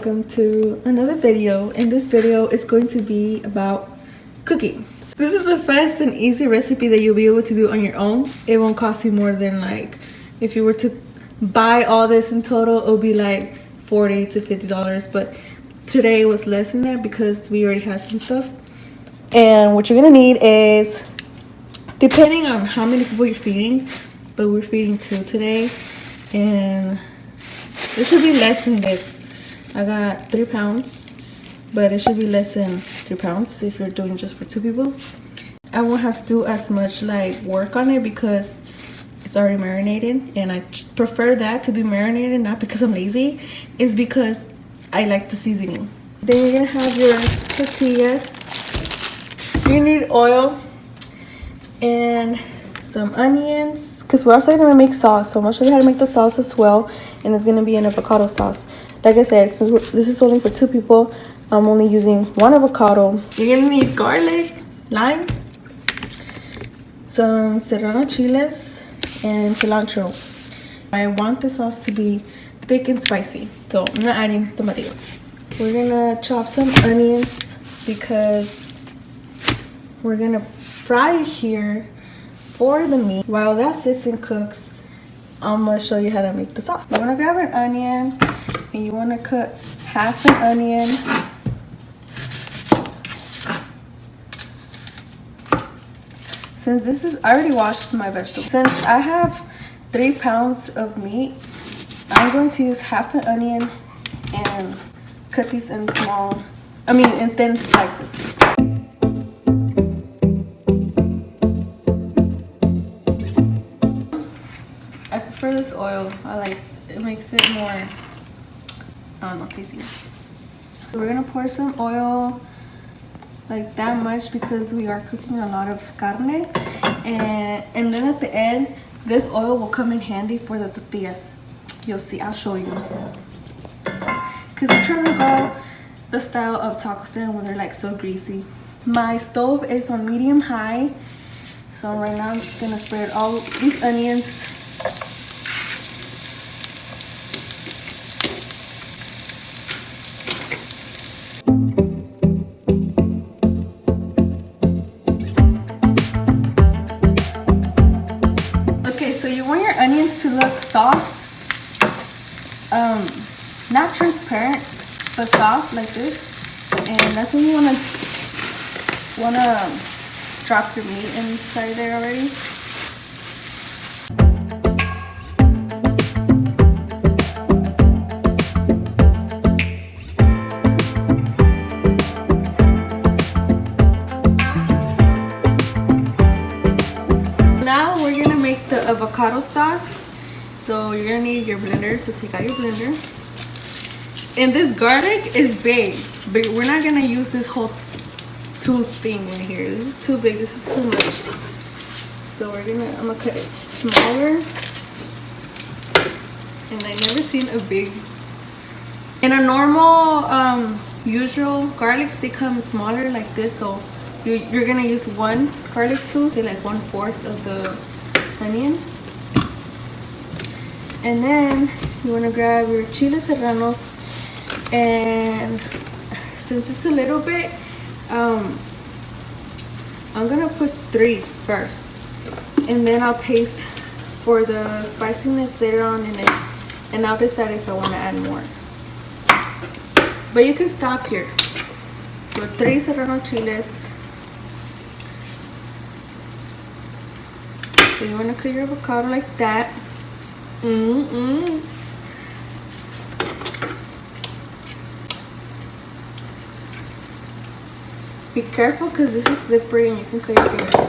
welcome to another video. In this video is going to be about cooking. So this is a fast and easy recipe that you'll be able to do on your own. It won't cost you more than, like, if you were to buy all this in total, it'll be like $40 to $50, but today was less than that because we already have some stuff. And what you're gonna need is, depending on how many people you're feeding, but we're feeding 2 today, and it should be less than this. I got 3 pounds, but it should be less than 3 pounds if you're doing just for 2 people. I won't have to do as much like work on it because it's already marinated, and I prefer that to be marinated, not because I'm lazy, it's because I like the seasoning. Then you're gonna have your tortillas. You need oil and some onions, because we're also gonna make sauce, so I'm gonna show you how to make the sauce as well, and it's gonna be an avocado sauce. Like I said, since this is only for 2 people, I'm only using 1 avocado. You're gonna need garlic, lime, some Serrano Chilis, and cilantro. I want the sauce to be thick and spicy, so I'm not adding tomatoes. We're gonna chop some onions because we're gonna fry here for the meat. While that sits and cooks, I'm gonna show you how to make the sauce. You wanna grab an onion and you wanna cut half an onion. Since this is, I already washed my vegetables. Since I have 3 pounds of meat, I'm going to use half an onion and cut these in in thin slices. I prefer this oil. It makes it more, I don't know, tasty. So we're gonna pour some oil, like that much, because we are cooking a lot of carne, and then at the end this oil will come in handy for the tortillas. You'll see, I'll show you, because I'm trying to go the style of taco stand when they're like so greasy. My stove is on medium high, so right now I'm just gonna spread all these onions. Onions to look soft, not transparent, but soft like this, and that's when you wanna drop your meat inside there already. Now we're gonna make the avocado sauce. So you're gonna need your blender, so take out your blender. And this garlic is big, but we're not gonna use this whole tooth thing right here. This is too big, this is too much. So I'm gonna cut it smaller. And I never seen a big. In a normal, usual garlics, they come smaller like this, so you're gonna use 1 garlic tooth, say like 1/4 of the onion. And then you want to grab your chile serranos, and since it's a little bit, I'm gonna put 3 first, and then I'll taste for the spiciness later on in it, and I'll decide if I want to add more. But you can stop here. So 3 serrano chiles. So you want to cut your avocado like that. Be careful because this is slippery and you can cut your fingers.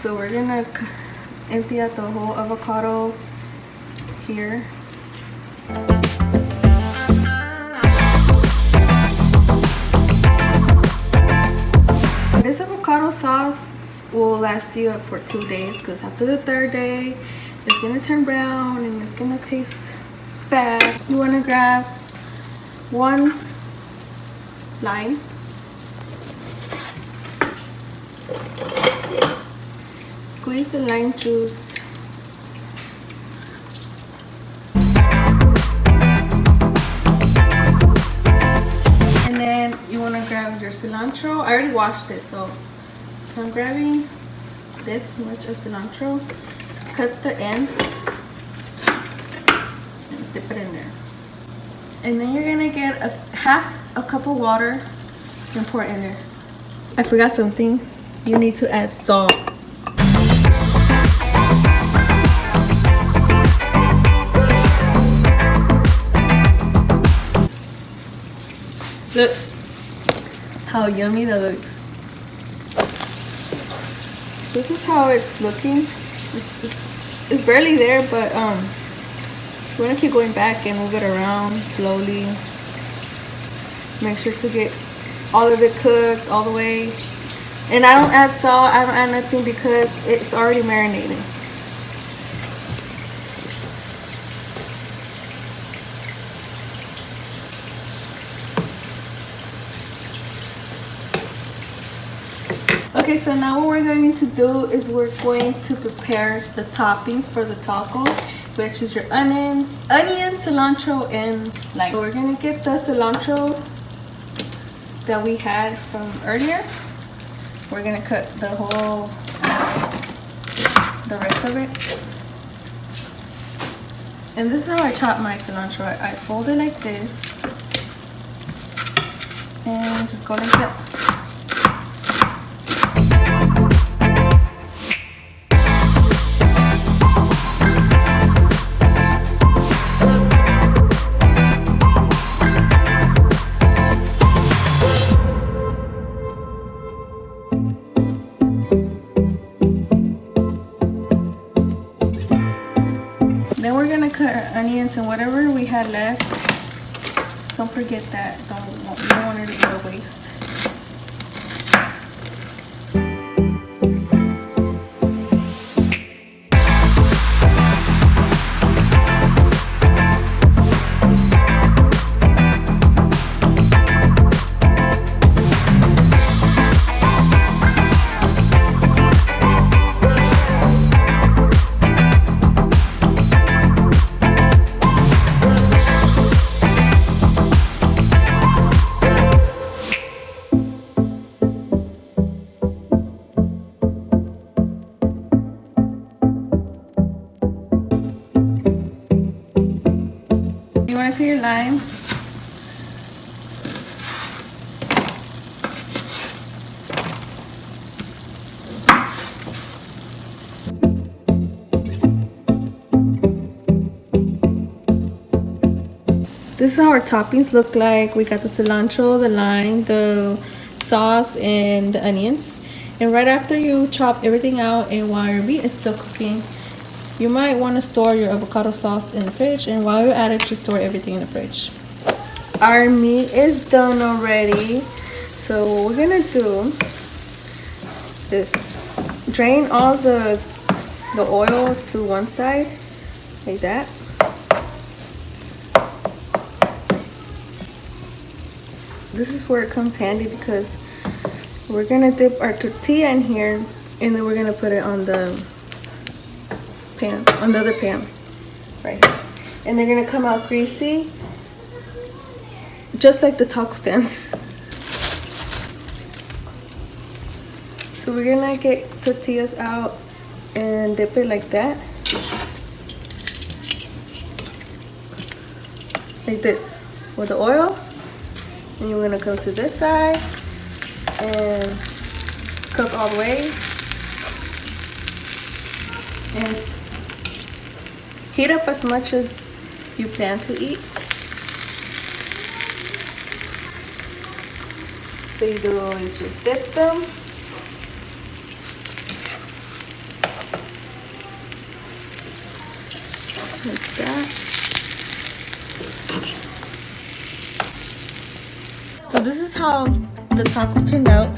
So we're gonna empty out the whole avocado here. This avocado sauce will last you up for 2 days, because after the 3rd day it's gonna turn brown and it's gonna taste bad. You want to grab 1 lime, squeeze the lime juice, your cilantro. I already washed it, so I'm grabbing this much of cilantro. Cut the ends and dip it in there. And then you're gonna get half a cup of water and pour it in there. I forgot something. You need to add salt. Look how yummy that looks. This is how it's looking. It's barely there, but we're gonna keep going back and move it around slowly. Make sure to get all of it cooked all the way. And I don't add salt, I don't add nothing because it's already marinated. Okay, so now what we're going to do is we're going to prepare the toppings for the tacos, which is your onion, cilantro, and lime. So we're gonna get the cilantro that we had from earlier. We're gonna cut the rest of it. And this is how I chop my cilantro. I fold it like this and just go like that. Then we're gonna cut our onions and whatever we had left. Don't forget that. You don't want it to go to waste. You want to put your lime. This is how our toppings look like. We got the cilantro, the lime, the sauce, and the onions. And right after you chop everything out and while your meat is still cooking, you might want to store your avocado sauce in the fridge, and while you're at it, just store everything in the fridge. Our meat is done already. So what we're gonna do is drain all the oil to one side, like that. This is where it comes handy because we're gonna dip our tortilla in here, and then we're gonna put it on the pan, on the other pan, right here. And they're gonna come out greasy, just like the taco stands. So we're gonna get tortillas out and dip it like that, like this, with the oil. And you're gonna come to this side and cook all the way. And heat up as much as you plan to eat. So you do is just dip them. Like that. So this is how the tacos turned out.